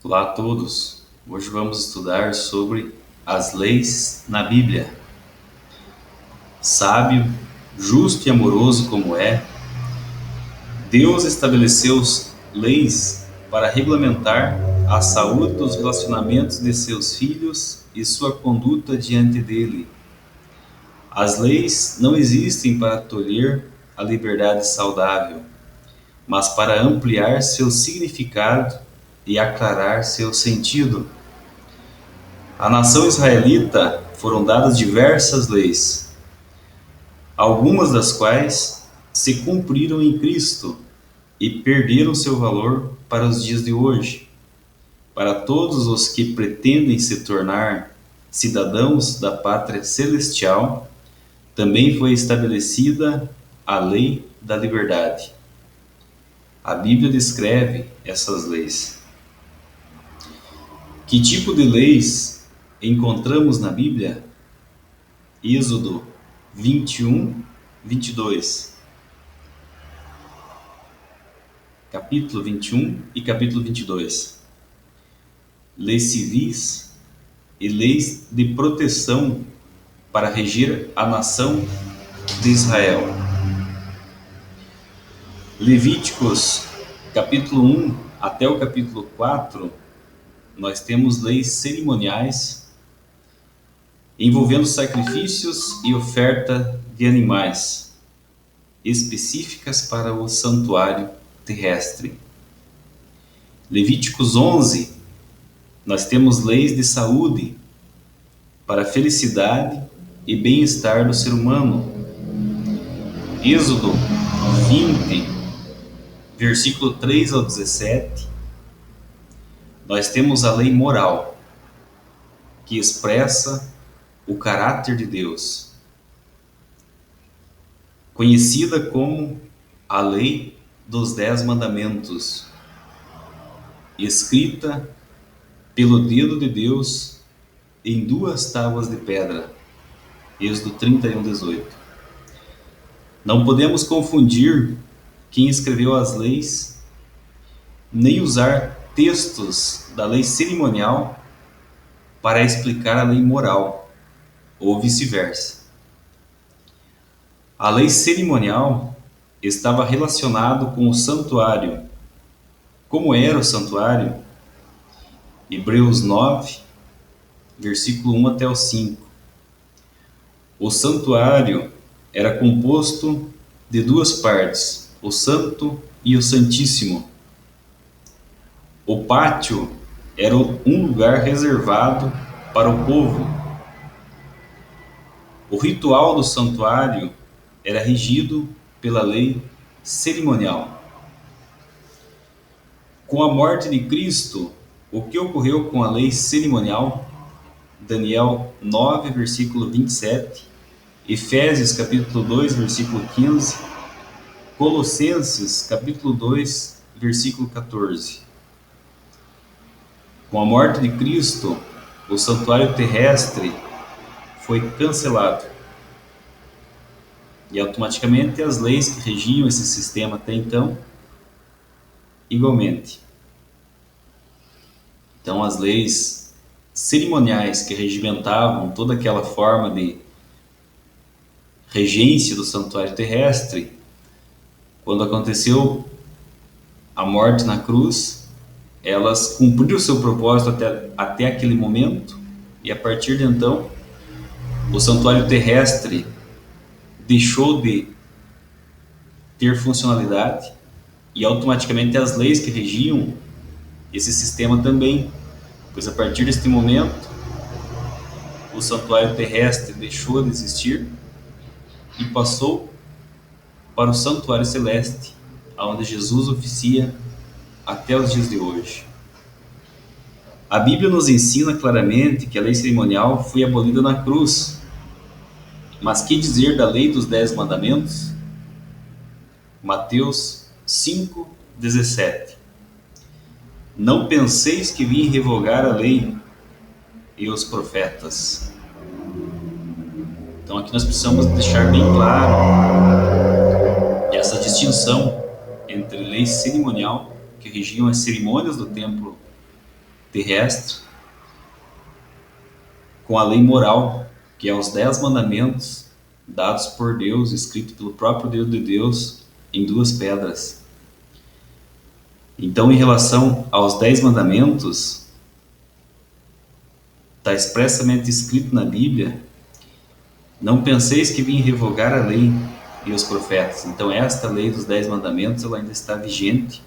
Olá a todos! Hoje vamos estudar sobre as leis na Bíblia. Sábio, justo e amoroso como é, Deus estabeleceu leis para regulamentar a saúde dos relacionamentos de seus filhos e sua conduta diante dele. As leis não existem para tolher a liberdade saudável, mas para ampliar seu significado e aclarar seu sentido. À nação israelita foram dadas diversas leis, algumas das quais se cumpriram em Cristo e perderam seu valor para os dias de hoje. Para todos os que pretendem se tornar cidadãos da pátria celestial, também foi estabelecida a lei da liberdade. A Bíblia descreve essas leis. Que tipo de leis encontramos na Bíblia? Êxodo 21, 22. Capítulo 21 e capítulo 22. Leis civis e leis de proteção para reger a nação de Israel. Levíticos, capítulo 1 até o capítulo 4, nós temos leis cerimoniais envolvendo sacrifícios e oferta de animais, específicas para o santuário terrestre. Levíticos 11, nós temos leis de saúde para a felicidade e bem-estar do ser humano. Êxodo 20, versículo 3 ao 17, nós temos a lei moral, que expressa o caráter de Deus, conhecida como a lei dos 10 mandamentos, escrita pelo dedo de Deus em 2 tábuas de pedra. Êxodo 31, 18. Não podemos confundir quem escreveu as leis, nem usar textos da lei cerimonial para explicar a lei moral, ou vice-versa. A lei cerimonial estava relacionada com o santuário. Como era o santuário? Hebreus 9, versículo 1 até o 5. O santuário era composto de 2 partes, o santo e o santíssimo. O pátio era um lugar reservado para o povo. O ritual do santuário era regido pela lei cerimonial. Com a morte de Cristo, o que ocorreu com a lei cerimonial? Daniel 9, versículo 27, Efésios capítulo 2, versículo 15, Colossenses capítulo 2, versículo 14. Com a morte de Cristo, o santuário terrestre foi cancelado. E automaticamente as leis que regiam esse sistema até então, igualmente. Então as leis cerimoniais que regimentavam toda aquela forma de regência do santuário terrestre, quando aconteceu a morte na cruz, elas cumpriram o seu propósito até aquele momento, e a partir de então, o santuário terrestre deixou de ter funcionalidade e automaticamente as leis que regiam esse sistema também, pois a partir deste momento, o santuário terrestre deixou de existir e passou para o santuário celeste, onde Jesus oficia até os dias de hoje. A Bíblia nos ensina claramente que a lei cerimonial foi abolida na cruz. Mas que dizer da lei dos 10 mandamentos? Mateus 5, 17. Não penseis que vim revogar a lei e os profetas. Então aqui nós precisamos deixar bem claro essa distinção entre lei cerimonial, que regiam as cerimônias do templo terrestre, com a lei moral, que é os 10 mandamentos dados por Deus, escrito pelo próprio Deus de Deus em 2 pedras. Então, em relação aos 10 mandamentos, está expressamente escrito na Bíblia: não penseis que vim revogar a lei e os profetas. Então, esta lei dos 10 mandamentos, ela ainda está vigente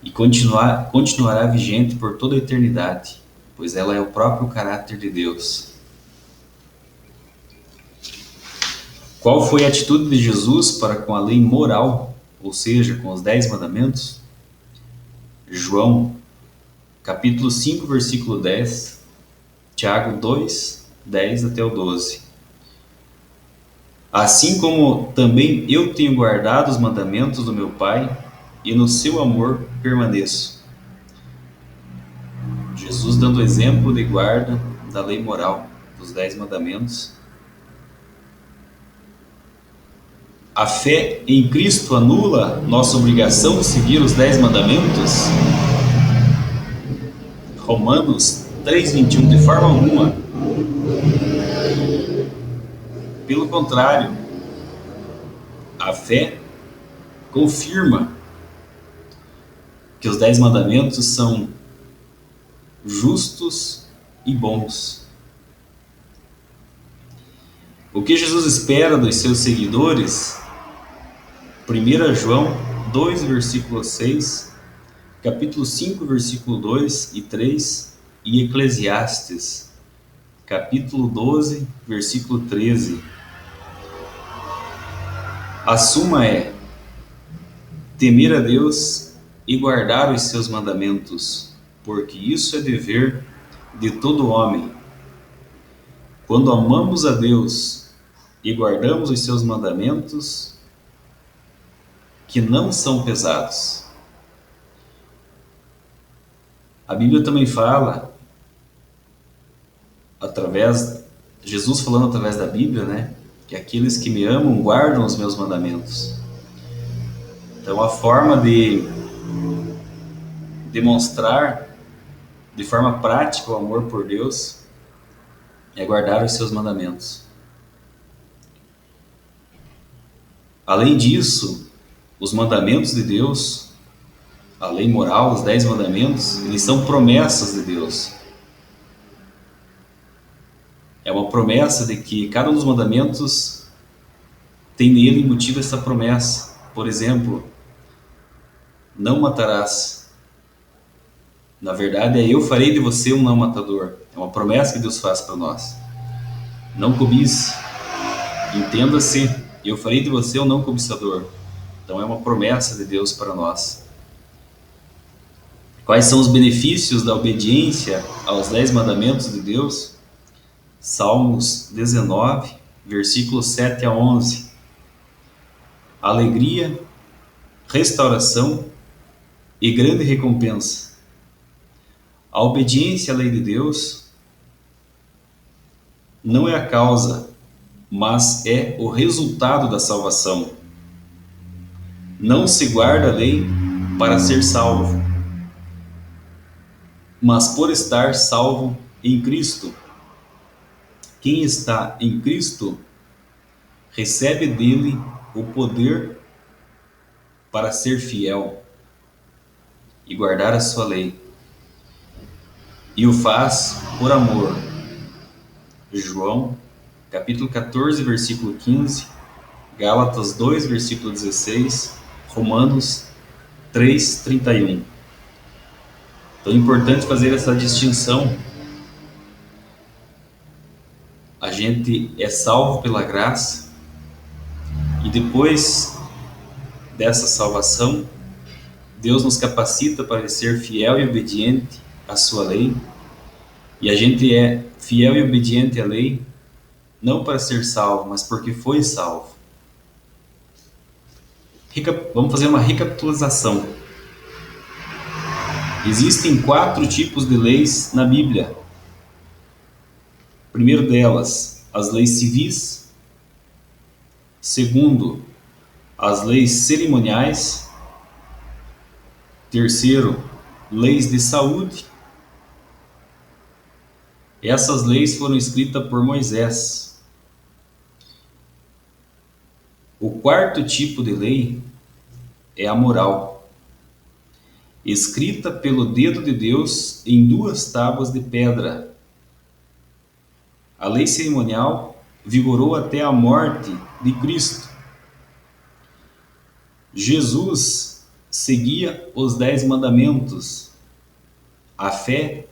e continuará vigente por toda a eternidade, pois ela é o próprio caráter de Deus. Qual foi a atitude de Jesus para com a lei moral, ou seja, com os 10 mandamentos? João, capítulo 5, versículo 10, Tiago 2, 10 até o 12. Assim como também eu tenho guardado os mandamentos do meu Pai, e no seu amor permaneço. Jesus dando exemplo de guarda da lei moral, dos 10 mandamentos. A fé em Cristo anula nossa obrigação de seguir os 10 mandamentos? Romanos 3:21, de forma alguma. Pelo contrário, a fé confirma que os 10 mandamentos são justos e bons. O que Jesus espera dos seus seguidores? 1 João 2, versículo 6, capítulo 5, versículo 2 e 3, e Eclesiastes, capítulo 12, versículo 13. A suma é temer a Deus e guardar os seus mandamentos, porque isso é dever de todo homem. Quando amamos a Deus e guardamos os seus mandamentos, que não são pesados. A Bíblia também fala, Jesus falando através da Bíblia, né, que aqueles que me amam guardam os meus mandamentos. Então, a forma de demonstrar de forma prática o amor por Deus é guardar os seus mandamentos. Além disso, os mandamentos de Deus, a lei moral, os 10 mandamentos, eles são promessas de Deus. É uma promessa de que cada um dos mandamentos tem nele embutido essa promessa. Por exemplo, não matarás. Na verdade, eu farei de você um não matador. É uma promessa que Deus faz para nós. Não cobice. Entenda-se, eu farei de você um não cobiçador. Então é uma promessa de Deus para nós. Quais são os benefícios da obediência aos 10 mandamentos de Deus? Salmos 19, versículos 7 a 11. Alegria, restauração e grande recompensa. A obediência à lei de Deus não é a causa, mas é o resultado da salvação. Não se guarda a lei para ser salvo, mas por estar salvo em Cristo. Quem está em Cristo recebe dele o poder para ser fiel e guardar a sua lei, e o faz por amor. João, capítulo 14, versículo 15, Gálatas 2, versículo 16, Romanos 3, 31. Então é importante fazer essa distinção. A gente é salvo pela graça e depois dessa salvação, Deus nos capacita para ser fiel e obediente à sua lei. E a gente é fiel e obediente à lei não para ser salvo, mas porque foi salvo. Vamos fazer uma recapitulação. Existem 4 tipos de leis na Bíblia. Primeiro delas, as leis civis. Segundo, as leis cerimoniais. Terceiro, leis de saúde. Essas leis foram escritas por Moisés. O quarto tipo de lei é a moral, escrita pelo dedo de Deus em duas tábuas de pedra. A lei cerimonial vigorou até a morte de Cristo. Jesus seguia os 10 mandamentos. A fé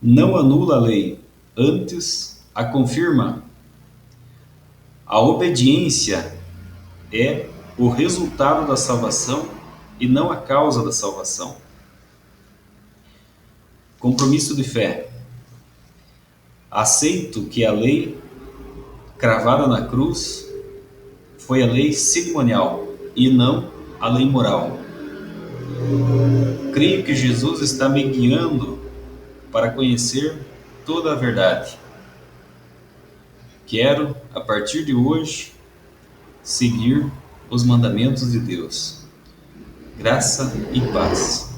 não anula a lei, antes a confirma. A obediência é o resultado da salvação e não a causa da salvação. Compromisso de fé. Aceito que a lei cravada na cruz foi a lei cerimonial e não a lei moral. Creio que Jesus está me guiando para conhecer toda a verdade. Quero, a partir de hoje, seguir os mandamentos de Deus. Graça e paz.